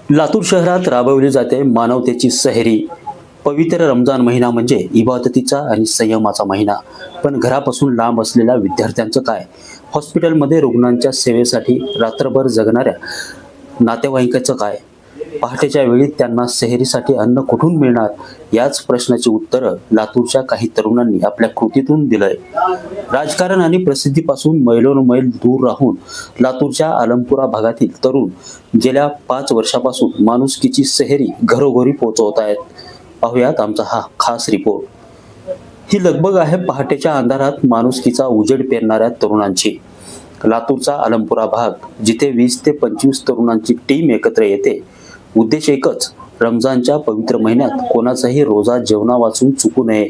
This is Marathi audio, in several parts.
लातूर शहरात राबवली जाते मानवतेची सहेरी। पवित्र रमजान महिना म्हणजे इबादतीचा आणि संयमाचा महिना। पण घरापासून लांब असलेल्या विद्यार्थ्यांचं काय? हॉस्पिटलमध्ये रुग्णांच्या सेवेसाठी रात्रभर जगणाऱ्या नातेवाईकांचं काय? पहाटेच्या वेळी त्यांना सेहरीसाठी अन्न कुठून मिळणार? याच प्रश्नाची उत्तरं लातूरच्या काही तरुणांनी आपल्या कृतीतून दिलंय। राजकारण आणि प्रसिद्धीपासून मैलोनमैल दूर राहून लातूरच्या आलमपुरा भागातील तरुण गेल्या 5 वर्षापासून माणुसकीची सेहरी घरोघरी पोहोचवत आहेत। पाहुयात आमचा हा खास रिपोर्ट। ही लगबग आहे पहाटेच्या अंधारात माणुसकीचा उजेड पेरणाऱ्या तरुणांची। लातूरचा आलमपुरा भाग, जिथे 20 ते 25 तरुणांची टीम एकत्र येते। उद्देश एकच, रमजानच्या पवित्र महिन्यात कोणाचाही रोजा जेवणा वाचून चुकू नये।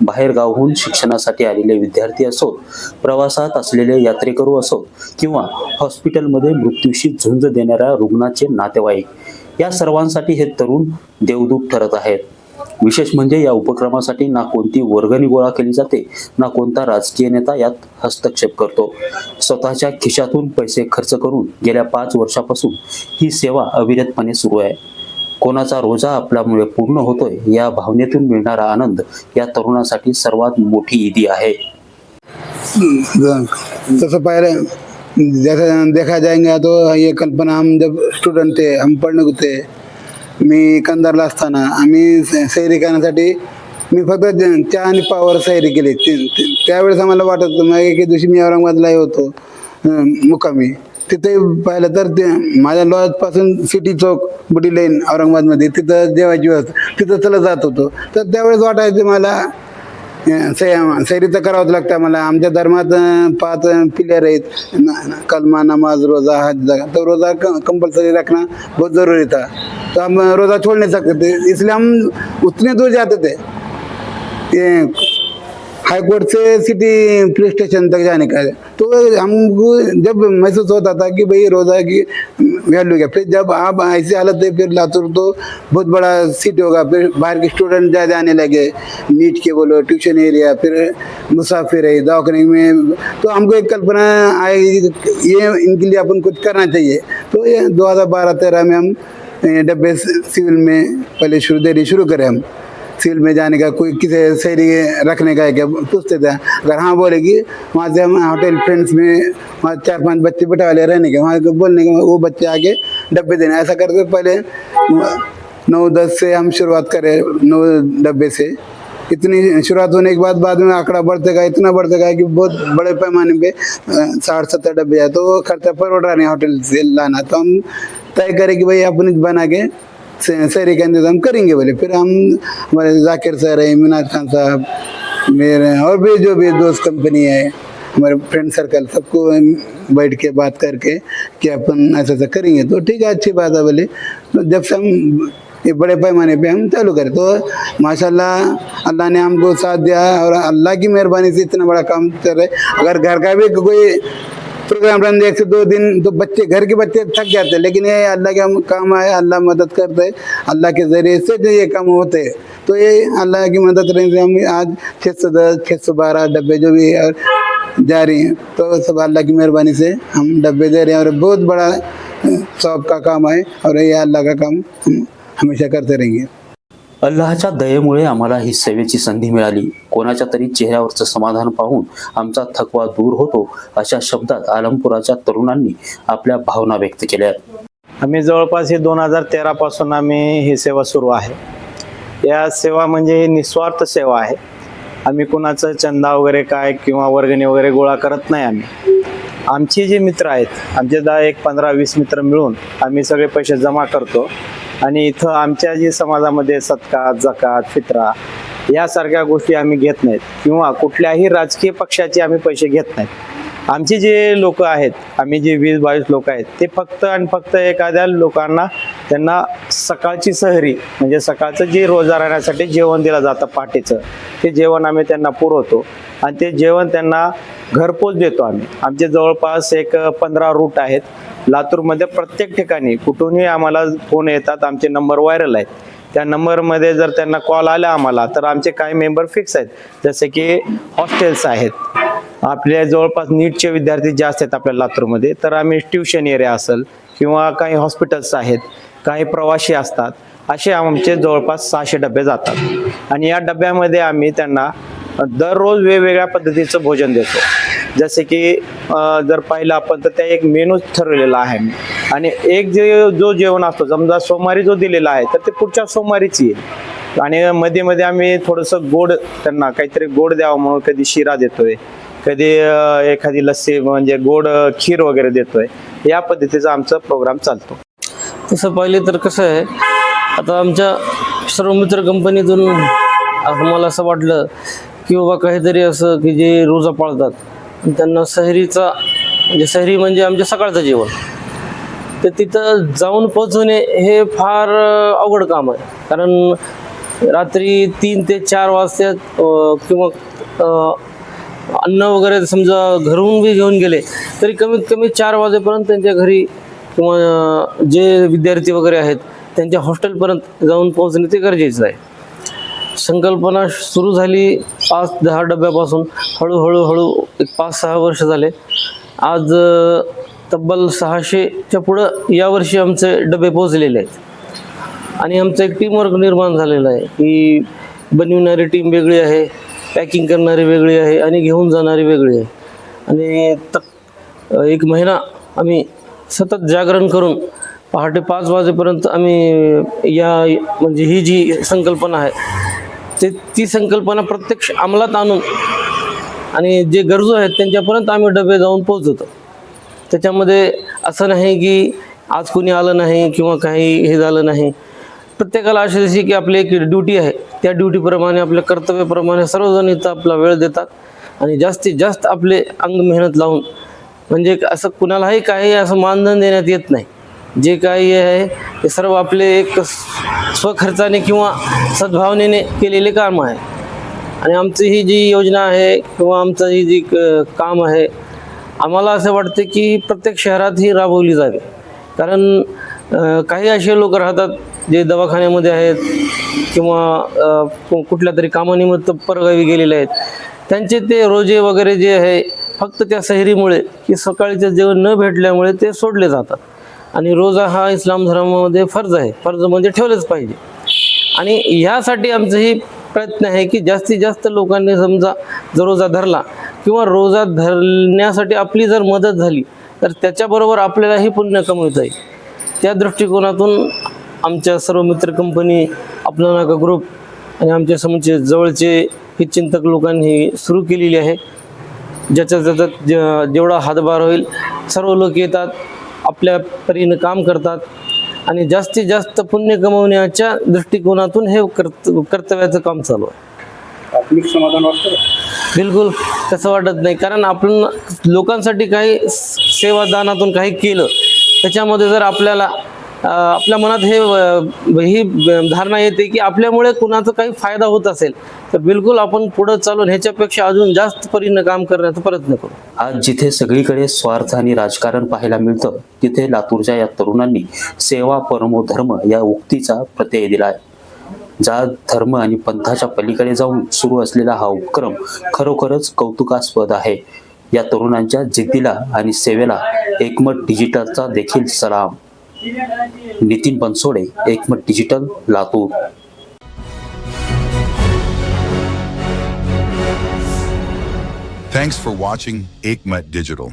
बाहेर गावहून शिक्षणासाठी आलेले विद्यार्थी असोत, प्रवासात असलेले यात्रेकरू असोत किंवा हॉस्पिटलमध्ये मृत्यूशी झुंज देणाऱ्या रुग्णाचे नातेवाईक, या सर्वांसाठी हे तरुण देवदूत ठरत आहेत। विशेष म्हणजे या उपक्रमासाठी ना कोणती वर्गणी गोळा केली जाते, ना कोणता राजकीय नेता यात हस्तक्षेप करतो। स्वतःच्या खिशातून पैसे खर्च करून गेल्या 5 वर्षापासून ही सेवा अविरतपणे सुरू आहे। कोणाचा रोजा आपल्यामुळे पूर्ण होतोय या भावनेतून मिळणारा आनंद या तरुणासाठी सर्वात मोठी ईदी आहे। तसं पाहिलं, जैसा देखा जाएंगे तो ये कल्पना, हम जब स्टूडेंट थे, हम पढ़ने को थे, मी कंधारला असताना आम्ही सैरी करण्यासाठी मी फक्त चहा आणि पावर सैरी केली। त्यावेळेस आम्हाला वाटत होतं, मग एके दिवशी मी औरंगाबादला होतो मुक्कामी। तिथे पाहिलं तर ते माझ्या लॉजपासून सिटी चौक, बुडी लेन औरंगाबादमध्ये, तिथं जेवायची व्यवस्था, तिथं चला जात होतो। तर त्यावेळेस वाटायचं मला सैरी तर करावंच लागतं मला। आमच्या धर्मात 5 पिलर आहेत, कलमा, नमाज, रोज़ा, हज, ज़कात। तो रोज़ा कंपलसरी रखना बहुत ज़रूरी था, तो हम रोज़ा छोड़ नहीं सकते थे, इसलिए हम उतने दूर जाते थे। ये हाई कोर्ट से सिटी पुलिस स्टेशन तक जाने का, तो हमको जब महसूस होता था कि भाई रोज़ा की वैल्यू क्या। फिर जब आप ऐसी हालत है, फिर लातूर तो बहुत बड़ा सिटी होगा, फिर बाहर के स्टूडेंट ज़्यादा आने लगे, नीट के बोलो, ट्यूशन एरिया, फिर मुसाफिर है दवाखाने में। तो हमको एक कल्पना आई, ये इनके लिए अपन कुछ करना चाहिए। तो ये 2012-13 में हम डब्बे सिविल में पहले देरी शुरू करें। हम सिविल में जाने का, कोई किसी सैरी रखने का है क्या पूछते थे। अगर हाँ बोलेगी, वहाँ से हम होटल फ्रेंड्स में वहाँ 4-5 बच्चे बिठा ले रहने के, वहाँ बोलने के वो बच्चे आगे डब्बे देने। ऐसा करके पहले 9-10 से हम शुरुआत करें, 9 डब्बे से। इतनी शुरुआत होने के बाद में आंकड़ा बढ़ते गया, इतना बढ़ते गया कि बहुत बड़े पैमाने पे 60-70 डब्बे आए। तो खर्चा परवड़ रहा नहीं होटल से लाना, तो हम तय करें कि भाई अपन बना के सैरी का इंतजाम करेंगे बोले। फिर हम हमारे जाकिर सर है, मिनाज खान साहब, मेरे और भी जो भी दोस्त कंपनी है, हमारे फ्रेंड सर्कल, सबको बैठ के बात करके कि अपन ऐसा ऐसा करेंगे। तो ठीक है, अच्छी बात है बोले। तो जब से हम ये बड़े पैमाने पे हम चालू करें, तो माशाल्लाह अल्लाह ने हमको साथ दिया, और अल्लाह की मेहरबानी से इतना बड़ा काम कर रहे। अगर घर का भी कोई प्रोग्राम रन 1 से 2 दिन, तो बच्चे, घर के बच्चे थक जाते हैं, लेकिन ये अल्लाह का काम है, अल्लाह मदद करते हैं, अल्लाह के ज़रिए से जो ये काम होते हैं। तो ये अल्लाह की मदद रहने से हम आज 610, 612 डब्बे जो भी है और जा रही हैं, तो सब अल्लाह की मेहरबानी से हम डब्बे दे रहे हैं। और बहुत बड़ा सौब का काम है, और ये अल्लाह का काम हम हमेशा करते रहेंगे। अल्लाहच्या दयेमुळे आम्हाला ही सेवेची संधी मिळाली। कोणाच्या तरी चेहऱ्यावरचं समाधान पाहून आमचा थकवा दूर होतो, अशा शब्दात आलमपुराच्या तरुणांनी आपल्या भावना व्यक्त केल्या। आम्ही जवळपास हे 2013 पासून आम्ही ही सेवा सुरू आहे। या सेवा म्हणजे निस्वार्थ सेवा आहे। आम्ही कुणाचं चंदा वगैरे काय किंवा वर्गणी वगैरे गोळा करत नाही। आमचे जे मित्र आहेत, आमचे 15-20 मित्र मिळून आम्ही सगळे पैसे जमा करतो, आणि इथं आमच्या जी समाजामध्ये सदका, जकात, फित्रा यासारख्या गोष्टी आम्ही घेत नाहीत, किंवा कुठल्याही राजकीय पक्षाचे आम्ही पैसे घेत नाहीत। आमचे जे लोक आहेत, आम्ही जे 20-22 लोक आहेत, ते फक्त आणि फक्त एखाद्या लोकांना त्यांना सकाळची सहरी म्हणजे सकाळचं जे रोजा राहण्यासाठी जेवण दिलं जातं पहाटेचं, ते जेवण आम्ही त्यांना पुरवतो, आणि ते जेवण त्यांना घरपोच देतो आम्ही। आमचे जवळपास एक 15 रूट आहेत लातूरमध्ये। प्रत्येक ठिकाणी कुठूनही आम्हाला फोन येतात, आमचे नंबर व्हायरल आहेत। त्या नंबरमध्ये जर त्यांना कॉल आला आम्हाला, तर आमचे काही मेंबर फिक्स आहेत, जसे की हॉस्टेल्स आहेत, आपल्या जवळपास नीटचे विद्यार्थी जास्त आहेत आपल्या लातूरमध्ये, तर आम्ही ट्यूशन एरिया असेल किंवा काही हॉस्पिटल्स आहेत, काही प्रवासी असतात, असे आमचे जवळपास 600 डबे जातात आणि या डब्यामध्ये आम्ही त्यांना दररोज वेगवेगळ्या पद्धतीचं भोजन देतो. जसे की जर पाहिलं आपण तर त्या एक मेनू ठरवलेला आहे आणि एक जो जेवण असतो, समजा सोमवारी जो दिलेला आहे तर ते पुढच्या सोमवारीच येईल आणि मध्ये मध्ये आम्ही थोडंसं गोड त्यांना काहीतरी गोड द्यावं म्हणून कधी शिरा देतोय, कधी एखादी लस्सी म्हणजे गोड खीर वगैरे देतोय. या पद्धतीचा आमचा प्रोग्राम चालतो. तसं पाहिलं तर कसं आहे, आता आमच्या सर्व मित्र कंपनीतून मला असं वाटलं की बाबा काहीतरी असं की जे रोजा पाळतात आणि त्यांना सहरीचा म्हणजे सहरी म्हणजे आमच्या सकाळचं जेवण, तर तिथं जाऊन पोहोचवणे हे फार अवघड काम आहे. कारण रात्री 3 ते 4 वाजता किंवा अन्न वगैरे समजा घरून बी घेऊन गेले तरी कमीत कमी 4 वाजेपर्यंत त्यांच्या घरी किंवा जे विद्यार्थी वगैरे आहेत त्यांच्या हॉस्टेलपर्यंत जाऊन पोहोचणे ते गरजेचं आहे. संकल्पना सुरू झाली 5-10 डब्यापासून, हळूहळू एक 5-6 वर्ष झाले. आज तब्बल 600च्या पुढं यावर्षी आमचे डबे पोहोचलेले आहेत आणि आमचं एक टीमवर्क निर्माण झालेलं आहे की बनविणारी टीम वेगळी आहे, पॅकिंग करणारी वेगळी आहे आणि घेऊन जाणारी वेगळी आहे. आणि 1 महिना आम्ही सतत जागरण करून पहाटे 5 वाजेपर्यंत आम्ही या म्हणजे ही जी संकल्पना आहे ती संकल्पना प्रत्यक्ष अंमलात आणून आणि जे गरजू आहेत त्यांच्यापर्यंत आम्ही डबे जाऊन पोहोचवतो. त्याच्यामध्ये असं नाही की आज कोणी आलं नाही किंवा काही हे झालं नाही. प्रत्येकाला अशी जशी की आपली एक ड्युटी आहे, त्या ड्युटीप्रमाणे आपल्या कर्तव्याप्रमाणे सर्वजण इथं आपला वेळ देतात आणि जास्तीत जास्त आपले अंग मेहनत लावून म्हणजे असं कुणालाही काही असं मानधन देण्यात येत नाही. जे काही आहे ते सर्व आपले एक स्वखर्चाने किंवा सद्भावनेने केलेले काम आहे. आणि आमची ही जी योजना आहे किंवा आमचं ही जी काम आहे, आम्हाला असं वाटते की प्रत्येक शहरात ही राबवली जावी. कारण काही असे लोक राहतात जे दवाखान्यामध्ये आहेत किंवा कुठल्या तरी कामानिमित्त परगावी गेलेले आहेत, त्यांचे ते रोजे वगैरे जे आहे फक्त त्या सहरीमुळे की सकाळचं जेवण न भेटल्यामुळे ते सोडले जातात. आणि रोजा हा इस्लाम धर्मामध्ये फर्ज आहे, फर्ज म्हणजे ठेवलेच पाहिजे. आणि ह्यासाठी आमचं ही प्रयत्न आहे की जास्तीत जास्त लोकांनी समजा जर रोजा धरला किंवा रोजा धरण्यासाठी आपली जर मदत झाली तर त्याच्याबरोबर आपल्यालाही पुण्य कमवता येईल. त्या दृष्टिकोनातून आमच्या सर्व मित्र कंपनी, आपला नाका ग्रुप आणि आमच्या समोरचे जवळचे हितचिंतक लोकांनी सुरू केलेली आहे. ज्याच्यात जेवढा हातभार होईल सर्व लोक येतात, आपल्या परीनं काम करतात आणि जास्तीत जास्त पुण्य कमवण्याच्या दृष्टिकोनातून हे कर्तव्याचं काम चालू आहे. आत्मिक समाधान वाटतं? बिलकुल तसं वाटत नाही. कारण आपण लोकांसाठी काही सेवादानातून काही केलं, त्याच्यामध्ये जर आपल्याला आपल्या मनात ही धारणा येते की आपल्यामुळे कुणाचा काही फायदा होत असेल तर बिलकुल आपण पुढं चालून ह्याच्यापेक्षा अजून जास्त परीनं काम करण्याचा प्रयत्न करू. आज जिथे सगळीकडे स्वार्थ आणि राजकारण पाहायला मिळतं, तिथे लातूरच्या या तरुणांनी सेवा परमो धर्म या उक्तीचा प्रत्यय दिला आहे. जात धर्म आणि पंथाच्या पलीकडे जाऊन सुरू असलेला हा उपक्रम खरोखरच कौतुकास्पद आहे. या तरुणांच्या जिद्दीला आणि सेवेला एकमत डिजिटलचा देखील सलाम. नितीन बनसोडे, एकमत digital, Latur. Thanks for watching Ekmat Digital.